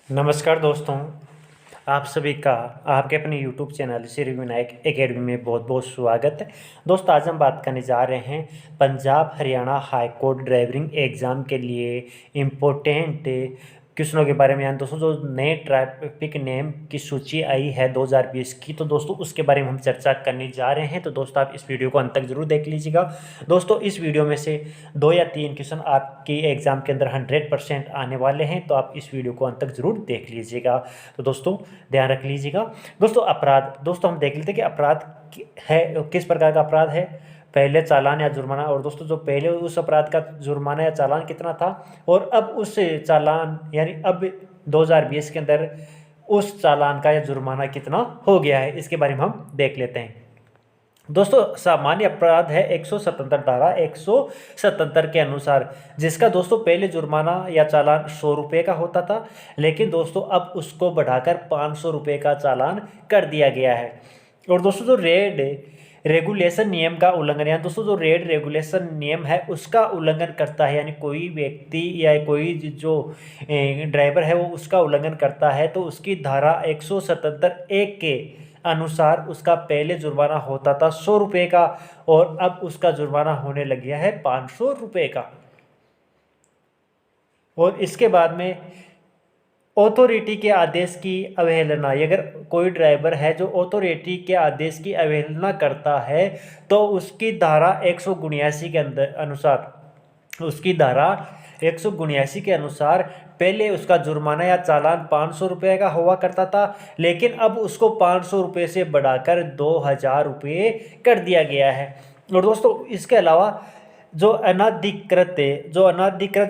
नमस्कार दोस्तों, आप सभी का आपके अपने YouTube channel Shri Vinayak academy में बहुत बहुत स्वागत है। दोस्तों, आज हम बात करने जा रहे हैं Punjab Haryana high court driving exam के लिए इम्पोर्टेंट क्वेश्चनों के बारे में। यानी दोस्तों, जो नए ट्रैफिक नियम की सूची आई है 2020 की, तो दोस्तों उसके बारे में हम चर्चा करने जा रहे हैं। तो दोस्तों, आप इस वीडियो को अंत तक जरूर देख लीजिएगा। दोस्तों, इस वीडियो में से 2 या 3 क्वेश्चन आपकी एग्ज़ाम के अंदर 100% आने वाले हैं, तो आप इस वीडियो को अंत तक जरूर देख लीजिएगा। तो दोस्तों, ध्यान रख लीजिएगा। दोस्तों, अपराध, दोस्तों हम देख लेते हैं कि अपराध है किस प्रकार का अपराध है। पहले चालान या जुर्माना, और दोस्तों जो पहले उस अपराध का जुर्माना या चालान कितना था, और अब उस चालान यानी अब 2020 के अंदर उस चालान का या जुर्माना कितना हो गया है, इसके बारे में हम देख लेते हैं। दोस्तों, सामान्य अपराध है 177 धारा 177 के अनुसार, जिसका दोस्तों पहले जुर्माना या चालान 100 रुपये का होता था, लेकिन दोस्तों अब उसको बढ़ाकर 500 रुपये का चालान कर दिया गया है। और दोस्तों, जो रेगुलेशन नियम का उल्लंघन, यानी दोस्तों जो रेगुलेशन नियम है उसका उल्लंघन करता है, यानी कोई व्यक्ति या कोई जो ड्राइवर है वो उसका उल्लंघन करता है, तो उसकी धारा 177(1) के अनुसार उसका पहले जुर्माना होता था 100 रुपये का, और अब उसका जुर्माना होने लग गया है 500 रुपये का। और इसके बाद में ऑथोरिटी के आदेश की अवहेलना, अगर कोई ड्राइवर है जो ऑथोरिटी के आदेश की अवहेलना करता है, तो उसकी धारा 179 के अंदर अनुसार उसकी धारा 179 के अनुसार पहले उसका जुर्माना या चालान 500 रुपये का हुआ करता था, लेकिन अब उसको 500 रुपये से बढ़ाकर 2000 रुपये कर दिया गया है। और दोस्तों, इसके अलावा जो अनाधिकृत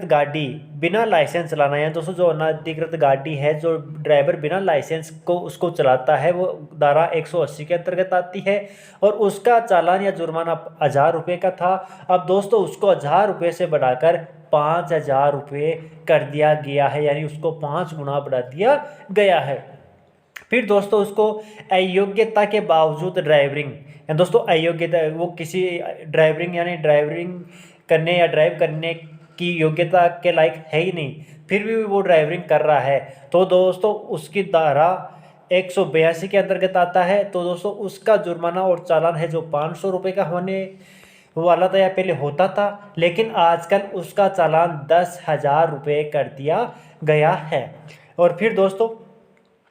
गाड़ी बिना लाइसेंस चलाना है, दोस्तों जो अनाधिकृत गाड़ी है, जो ड्राइवर बिना लाइसेंस को उसको चलाता है, वो धारा 180 के अंतर्गत आती है, और उसका चालान या जुर्माना 1000 रुपये का था। अब दोस्तों उसको 1000 रुपये से बढ़ाकर 5000 रुपये कर दिया गया है, यानी उसको 5 गुना बढ़ा दिया गया है। फिर दोस्तों, उसको अयोग्यता के बावजूद ड्राइविंग, दोस्तों अयोग्यता, वो किसी ड्राइविंग यानी ड्राइविंग करने या ड्राइव करने की योग्यता के लायक है ही नहीं, फिर भी वो ड्राइविंग कर रहा है, तो दोस्तों उसकी धारा 182 के अंतर्गत आता है। तो दोस्तों उसका जुर्माना और चालान है जो 500 रुपये का होने वाला था या पहले होता था, लेकिन आजकल उसका चालान 10,000 रुपये कर दिया गया है। और फिर दोस्तों,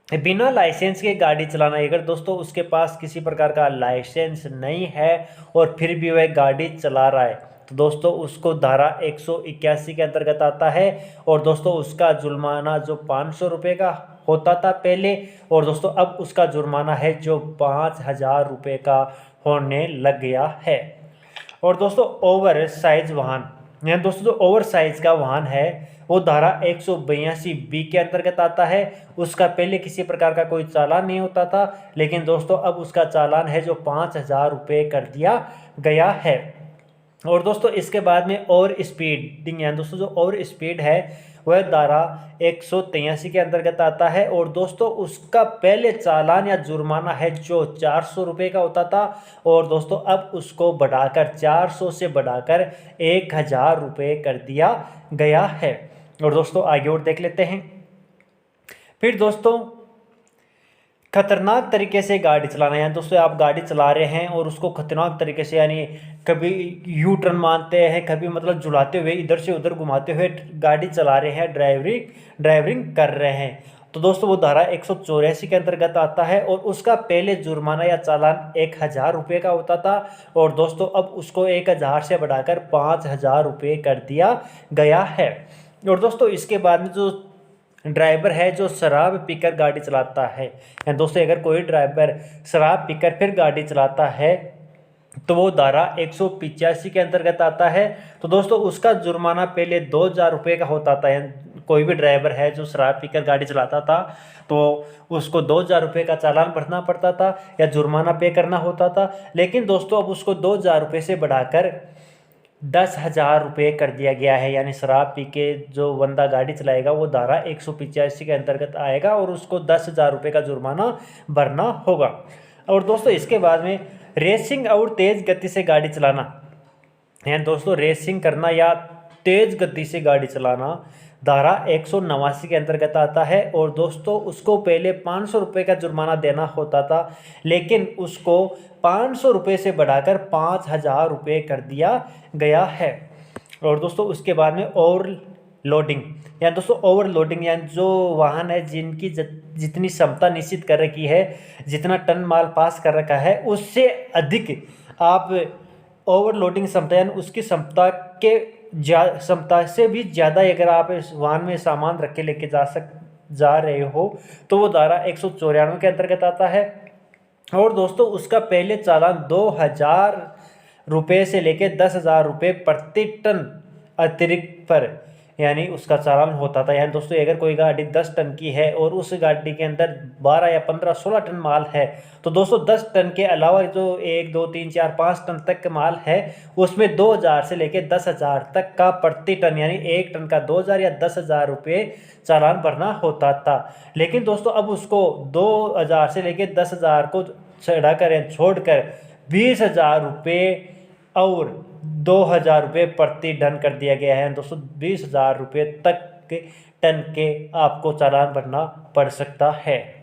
बिना लाइसेंस के गाड़ी चलाना, अगर दोस्तों उसके पास किसी प्रकार का लाइसेंस नहीं है और फिर भी वह गाड़ी चला रहा है, तो दोस्तों उसको धारा 181 के अंतर्गत आता है। और दोस्तों उसका जुर्माना जो 500 रुपये का होता था पहले, और दोस्तों अब उसका जुर्माना है जो 5000 रुपये का होने लग गया है। और दोस्तों ओवर साइज वाहन, यानी दोस्तों जो ओवर साइज का वाहन है वो धारा 182(b) के अंतर्गत आता है। उसका पहले किसी प्रकार का कोई चालान नहीं होता था, लेकिन दोस्तों अब उसका चालान है जो 5000 रुपये कर दिया गया है। और दोस्तों इसके बाद में ओवर स्पीडिंग, यानी दोस्तों जो ओवर स्पीड है वह धारा 183 के अंतर्गत आता है। और दोस्तों उसका पहले चालान या जुर्माना है जो 400 रुपये का होता था, और दोस्तों अब उसको बढ़ाकर 400 से बढ़ाकर 1000 रुपये कर दिया गया है। और दोस्तों आगे और देख लेते हैं। फिर दोस्तों, खतरनाक तरीके से गाड़ी चलाना, यानी दोस्तों आप गाड़ी चला रहे हैं और उसको खतरनाक तरीके से, यानी कभी यू टर्न मारते हैं, कभी मतलब झुलाते हुए इधर से उधर घुमाते हुए गाड़ी चला रहे हैं, ड्राइविंग कर रहे हैं, तो दोस्तों वो धारा 184 के अंतर्गत आता है। और उसका पहले जुर्माना या चालान 1000 रुपये का होता था, और दोस्तों अब उसको 1000 से बढ़ाकर 5000 रुपये कर दिया गया है। और दोस्तों इसके बाद में जो ड्राइवर है जो शराब पीकर गाड़ी चलाता है, या दोस्तों अगर कोई ड्राइवर शराब पीकर फिर गाड़ी चलाता है, तो वो धारा 185 के अंतर्गत आता है। तो दोस्तों उसका जुर्माना पहले 2000 रुपये का होता था, यानी कोई भी ड्राइवर है जो शराब पीकर गाड़ी चलाता था तो उसको 2000 रुपये का चालान भरना पड़ता था या जुर्माना पे करना होता था, लेकिन दोस्तों अब उसको 2000 रुपये से बढ़ाकर 10,000 रुपये कर दिया गया है, यानी शराब पी के जो बंदा गाड़ी चलाएगा वो धारा 185 के अंतर्गत आएगा, और उसको 10,000 रुपये का जुर्माना भरना होगा। और दोस्तों इसके बाद में रेसिंग और तेज़ गति से गाड़ी चलाना, यानी दोस्तों रेसिंग करना या तेज़ गति से गाड़ी चलाना धारा 189 के अंतर्गत आता है। और दोस्तों उसको पहले 500 रुपये का जुर्माना देना होता था, लेकिन उसको 500 रुपये से बढ़ाकर 5000 रुपये कर दिया गया है। और दोस्तों उसके बाद में ओवरलोडिंग, या दोस्तों ओवरलोडिंग यानी जो वाहन है जिनकी जितनी क्षमता निश्चित कर रखी है, जितना टन माल पास कर रखा है, उससे अधिक आप ओवरलोडिंग क्षमता यानी उसकी क्षमता के क्षमता से भी ज़्यादा अगर आप इस वाहन में सामान रख के लेके जा रहे हो तो वो धारा 194 के अंतर्गत आता है। और दोस्तों उसका पहले चालान 2000 रुपये से लेके 10,000 रुपये प्रति टन अतिरिक्त पर यानी उसका चालान होता था। यानी दोस्तों अगर कोई गाड़ी 10 टन की है और उस गाड़ी के अंदर 12 या 15 16 टन माल है, तो दोस्तों 10 टन के अलावा जो 1 2 3 4 5 टन तक का माल है उसमें 2000 से लेके 10,000 तक का प्रति टन यानी 1 टन का 2000 या 10,000 रुपये चालान भरना होता था। लेकिन दोस्तों अब उसको 2000 से लेके 10,000 को छोड़कर 20,000 रुपये और 2,000 रुपये प्रति टन कर दिया गया है। दोस्तों 20,000 रुपये तक के टन के आपको चालान भरना पड़ सकता है।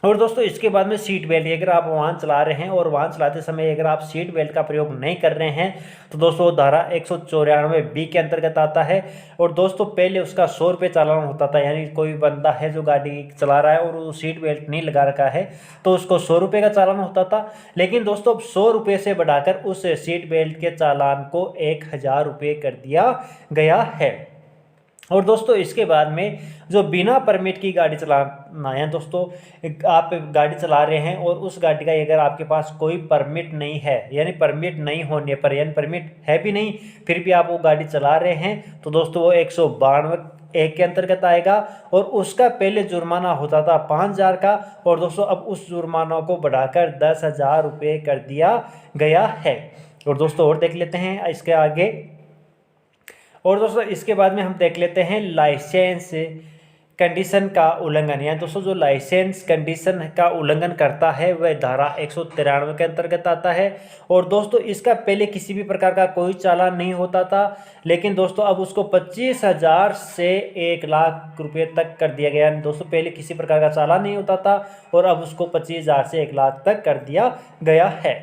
और दोस्तों इसके बाद में सीट बेल्ट, अगर आप वाहन चला रहे हैं और वाहन चलाते समय अगर आप सीट बेल्ट का प्रयोग नहीं कर रहे हैं तो दोस्तों धारा 194B के अंतर्गत आता है। और दोस्तों पहले उसका 100 रुपये चालान होता था, यानी कोई बंदा है जो गाड़ी चला रहा है और वो सीट बेल्ट नहीं लगा रखा है तो उसको 100 रुपये का चालान होता था। लेकिन दोस्तों अब 100 रुपये से बढ़ाकर उस सीट बेल्ट के चालान को 1,000 रुपये कर दिया गया है। और दोस्तों इसके बाद में जो बिना परमिट की गाड़ी चलाना है, दोस्तों आप गाड़ी चला रहे हैं और उस गाड़ी का अगर आपके पास कोई परमिट नहीं है, यानी परमिट नहीं होने पर, यानी परमिट है भी नहीं फिर भी आप वो गाड़ी चला रहे हैं, तो दोस्तों वो 192 के अंतर्गत आएगा। और उसका पहले जुर्माना होता था 5,000 का, और दोस्तों अब उस जुर्माना को बढ़ाकर 10,000 रुपये कर दिया गया है। और दोस्तों और देख लेते हैं इसके आगे। और दोस्तों इसके बाद में हम देख लेते हैं लाइसेंस कंडीशन का उल्लंघन, यानी दोस्तों जो लाइसेंस कंडीशन का उल्लंघन करता है वह धारा 193 के अंतर्गत आता है। और दोस्तों इसका पहले किसी भी प्रकार का कोई चालान नहीं होता था, लेकिन दोस्तों अब उसको 25,000 से 1,00,000 रुपये तक कर दिया गया। दोस्तों पहले किसी प्रकार का चालान नहीं होता था और अब उसको 25,000 से 1,00,000 तक कर दिया गया है।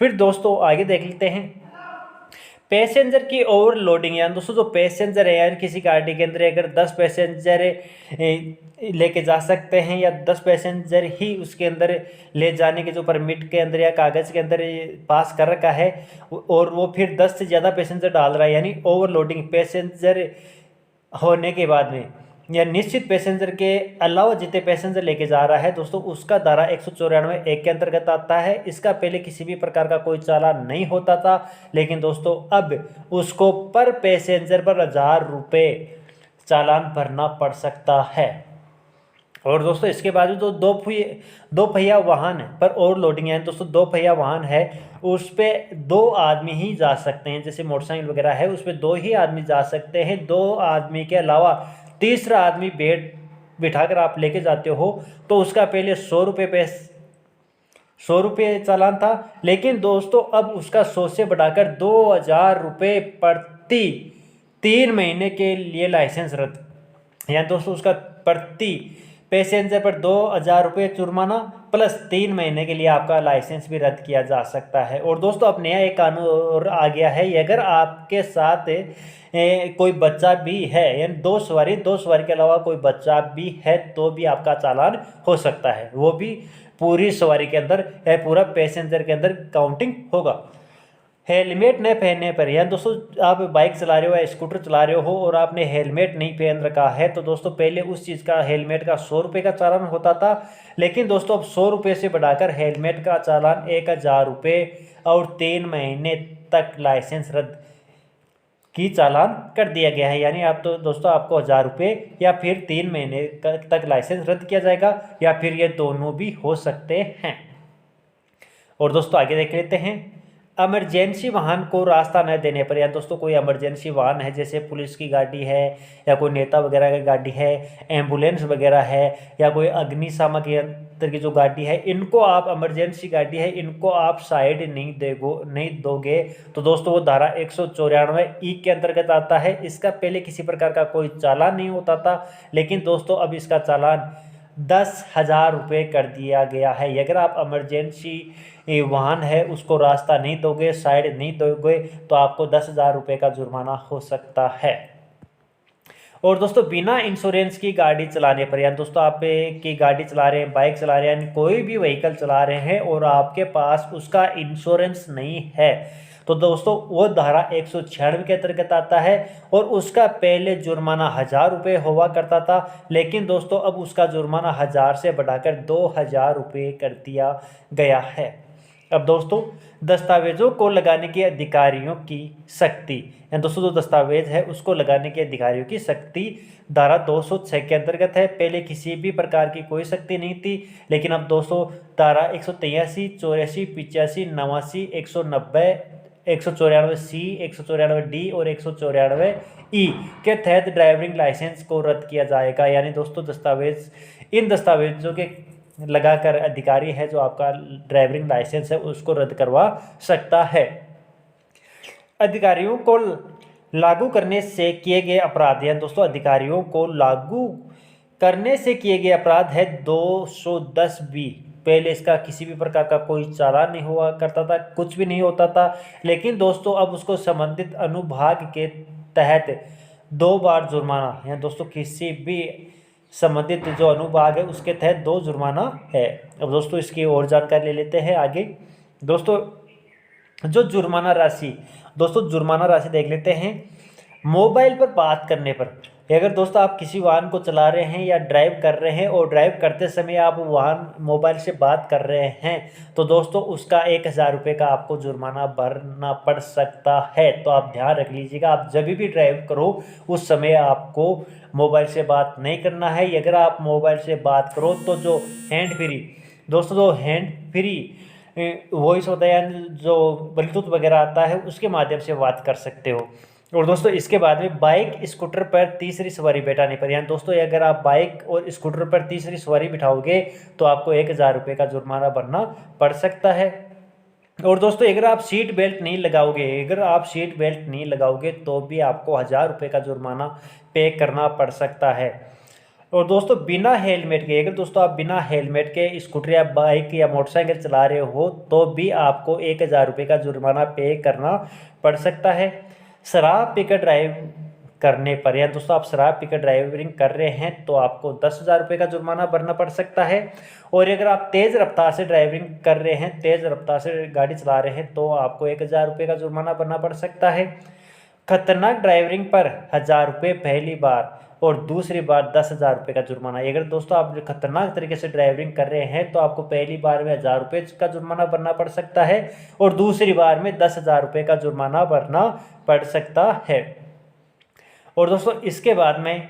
फिर दोस्तों आगे देख लेते हैं पैसेंजर की ओवरलोडिंग, यानी दोस्तों जो पैसेंजर है यानी किसी गाड़ी के अंदर अगर 10 पैसेंजर लेके जा सकते हैं या 10 पैसेंजर ही उसके अंदर ले जाने के जो परमिट के अंदर या कागज़ के अंदर पास कर रखा है और वो फिर 10 से ज़्यादा पैसेंजर डाल रहा है, यानी ओवरलोडिंग पैसेंजर होने के बाद में या निश्चित पैसेंजर के अलावा जितने पैसेंजर लेके जा रहा है दोस्तों उसका धारा 194 के अंतर्गत आता है। इसका पहले किसी भी प्रकार का कोई चालान नहीं होता था, लेकिन दोस्तों अब उसको पर पैसेंजर पर 1,000 रुपये चालान भरना पड़ सकता है। और दोस्तों इसके बाद जो दो पहिया वाहन पर ओवरलोडिंग है, दोस्तों 2 पहिया वाहन है उस पर 2 आदमी ही जा सकते हैं, जैसे मोटरसाइकिल वगैरह है उस पर 2 ही आदमी जा सकते हैं। 2 आदमी के अलावा तीसरा आदमी बिठाकर आप लेके जाते हो तो उसका पहले 100 रुपये चालान था, लेकिन दोस्तों अब उसका 100 से बढ़ाकर 2,000 रुपये प्रति 3 महीने के लिए लाइसेंस रद्द, यानी दोस्तों उसका प्रति पैसेंजर पर 2,000 रुपये जुर्माना प्लस 3 महीने के लिए आपका लाइसेंस भी रद्द किया जा सकता है। और दोस्तों अब नया एक कानून और आ गया है, अगर आपके साथ कोई बच्चा भी है यानी 2 सवारी के अलावा कोई बच्चा भी है तो भी आपका चालान हो सकता है, वो भी पूरी सवारी के अंदर या पूरा पैसेंजर के अंदर काउंटिंग होगा। हेलमेट न पहनने पर, यानी दोस्तों आप बाइक चला रहे हो या स्कूटर चला रहे हो और आपने हेलमेट नहीं पहन रखा है तो दोस्तों पहले उस चीज़ का हेलमेट का 100 रुपये का चालान होता था, लेकिन दोस्तों अब 100 रुपये से बढ़ाकर हेलमेट का चालान 1,000 रुपये और 3 महीने तक लाइसेंस रद्द की चालान कर दिया गया है। यानी आप तो दोस्तों आपको 1,000 रुपये या फिर 3 महीने तक लाइसेंस रद्द किया जाएगा या फिर ये दोनों भी हो सकते हैं। और दोस्तों आगे देख लेते हैं इमरजेंसी वाहन को रास्ता न देने पर, या दोस्तों कोई इमरजेंसी वाहन है जैसे पुलिस की गाड़ी है या कोई नेता वगैरह की गाड़ी है, एम्बुलेंस वगैरह है या कोई अग्निशामक यंत्र की जो गाड़ी है, इनको आप इमरजेंसी गाड़ी है इनको आप साइड नहीं दोगे तो दोस्तों वो धारा 194 के अंतर्गत आता है। इसका पहले किसी प्रकार का कोई चालान नहीं होता था, लेकिन दोस्तों अब इसका चालान 10,000 रुपये कर दिया गया है। अगर आप इमरजेंसी वाहन है उसको रास्ता नहीं दोगे, साइड नहीं दोगे, तो आपको 10,000 रुपये का जुर्माना हो सकता है। और दोस्तों बिना इंश्योरेंस की गाड़ी चलाने पर, यानी दोस्तों आप की गाड़ी चला रहे हैं, बाइक चला रहे हैं, यानी कोई भी व्हीकल चला रहे हैं और आपके पास उसका इंश्योरेंस नहीं है, तो दोस्तों वो धारा 196 के अंतर्गत आता है। और उसका पहले जुर्माना 1,000 रुपये हुआ करता था, लेकिन दोस्तों अब उसका जुर्माना 1,000 से बढ़ाकर 2,000 रुपये कर दिया गया है। अब दोस्तों दस्तावेजों को लगाने के अधिकारियों की सख्ती, यानी दोस्तों जो दस्तावेज है उसको लगाने के अधिकारियों की सख्ती धारा 206 के अंतर्गत है। पहले किसी भी प्रकार की कोई सख्ती नहीं थी, लेकिन अब दोस्तों धारा 183, 84, 85, 89, 190, 194C, 194D और 194E के तहत ड्राइविंग लाइसेंस को रद्द किया जाएगा। यानी दोस्तों इन दस्तावेजों के लगाकर अधिकारी है जो आपका ड्राइविंग लाइसेंस है उसको रद्द करवा सकता है। अधिकारियों को लागू करने से किए गए अपराध, यानी दोस्तों अधिकारियों को लागू करने से किए गए अपराध है 210B। पहले इसका किसी भी प्रकार का कोई चालान नहीं हुआ करता था, कुछ भी नहीं होता था, लेकिन दोस्तों अब उसको संबंधित अनुभाग के तहत 2 बार जुर्माना, यानी दोस्तों किसी भी संबंधित जो अनुभाग है उसके तहत 2 जुर्माना है। अब दोस्तों इसकी और जानकारी ले लेते हैं आगे। दोस्तों जो जुर्माना राशि देख लेते हैं। मोबाइल पर बात करने पर, अगर दोस्तों आप किसी वाहन को चला रहे हैं या ड्राइव कर रहे हैं और ड्राइव करते समय आप वाहन मोबाइल से बात कर रहे हैं, तो दोस्तों उसका 1,000 रुपये का आपको जुर्माना भरना पड़ सकता है। तो आप ध्यान रख लीजिएगा, आप जब भी ड्राइव करो उस समय आपको मोबाइल से बात नहीं करना है। अगर आप मोबाइल से बात करो तो जो हैंड फ्री वॉइस होता है, यानी जो ब्लूटूथ वगैरह आता है उसके माध्यम से बात कर सकते हो। और दोस्तों इसके बाद में बाइक स्कूटर पर तीसरी सवारी बैठाने पर, यानी दोस्तों अगर आप बाइक और स्कूटर पर तीसरी सवारी बिठाओगे तो आपको 1,000 रुपये का जुर्माना भरना पड़ सकता है। और दोस्तों अगर आप सीट बेल्ट नहीं लगाओगे तो भी आपको 1,000 रुपये का जुर्माना पे करना पड़ सकता है। और दोस्तों बिना हेलमेट के, अगर दोस्तों आप बिना हेलमेट के स्कूटर या बाइक या मोटरसाइकिल चला रहे हो तो भी आपको 1,000 रुपये का जुर्माना पे करना पड़ सकता है। शराब पीकर ड्राइव करने पर, या दोस्तों आप शराब पीकर ड्राइविंग कर रहे हैं तो आपको 10,000 रुपये का जुर्माना भरना पड़ सकता है। और अगर आप तेज़ रफ्तार से ड्राइविंग कर रहे हैं, तेज़ रफ्तार से गाड़ी चला रहे हैं, तो आपको 1,000 रुपये का जुर्माना भरना पड़ सकता है। खतरनाक ड्राइविंग पर 1,000 रुपये पहली बार और दूसरी बार 10,000 रुपये का जुर्माना। अगर दोस्तों आप खतरनाक तरीके से ड्राइविंग कर रहे हैं तो आपको पहली बार में 1,000 रुपये का जुर्माना भरना पड़ सकता है और दूसरी बार में 10,000 रुपये का जुर्माना भरना पड़ सकता है। और दोस्तों इसके बाद में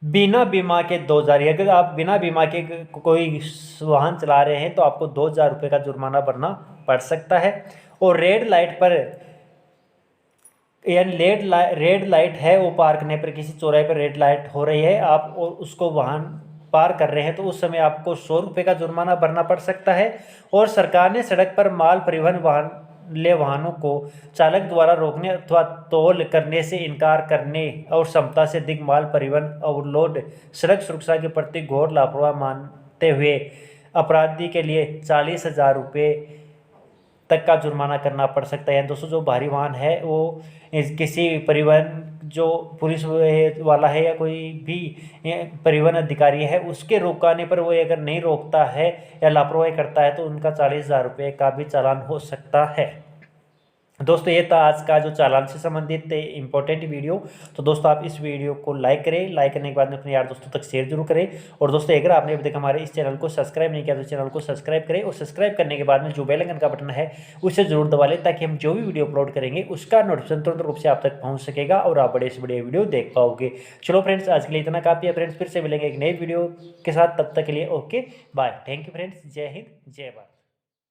बिना बीमा के 2,000, अगर आप बिना बीमा के कोई वाहन चला रहे हैं तो आपको 2,000 रुपये का जुर्माना भरना पड़ सकता है। और रेड लाइट पर, यानी रेड लाइट है वो पार करने पर, किसी चौराहे पर रेड लाइट हो रही है, आप उसको वाहन पार कर रहे हैं तो उस समय आपको 100 रुपये का जुर्माना भरना पड़ सकता है। और सरकार ने सड़क पर माल परिवहन वाहनों को चालक द्वारा रोकने अथवा तोल करने से इनकार करने और क्षमता से अधिक माल परिवहन ओवरलोड सड़क सुरक्षा के प्रति घोर लापरवाह मानते हुए अपराधी के लिए 40,000 रुपये तक का जुर्माना करना पड़ सकता है। दोस्तों जो भारी वाहन है वो किसी परिवहन जो पुलिस वाला है या कोई भी परिवहन अधिकारी है उसके रोकाने पर वो अगर नहीं रोकता है या लापरवाही करता है तो उनका 40,000 रुपये का भी चालान हो सकता है। दोस्तों ये था आज का जो चालान से संबंधित इंपॉर्टेंट वीडियो। तो दोस्तों आप इस वीडियो को लाइक करें, लाइक करने के बाद में अपने यार दोस्तों तक शेयर जरूर करें। और दोस्तों अगर आपने अभी तक हमारे इस चैनल को सब्सक्राइब नहीं किया तो चैनल को सब्सक्राइब करें और सब्सक्राइब करने के बाद में जो बेल आइकन का बटन है उसे जरूर दबा लें ताकि हम जो भी वीडियो अपलोड करेंगे उसका नोटिफिकेशन तुरंत रूप से आप तक पहुँच सकेगा और आप बड़े से बड़े वीडियो देख पाओगे। चलो फ्रेंड्स आज के लिए इतना काफ़ी है फ्रेंड्स, फिर से मिलेंगे एक नए वीडियो के साथ, तब तक के लिए okay bye. Thank you friends, जय हिंद जय भारत।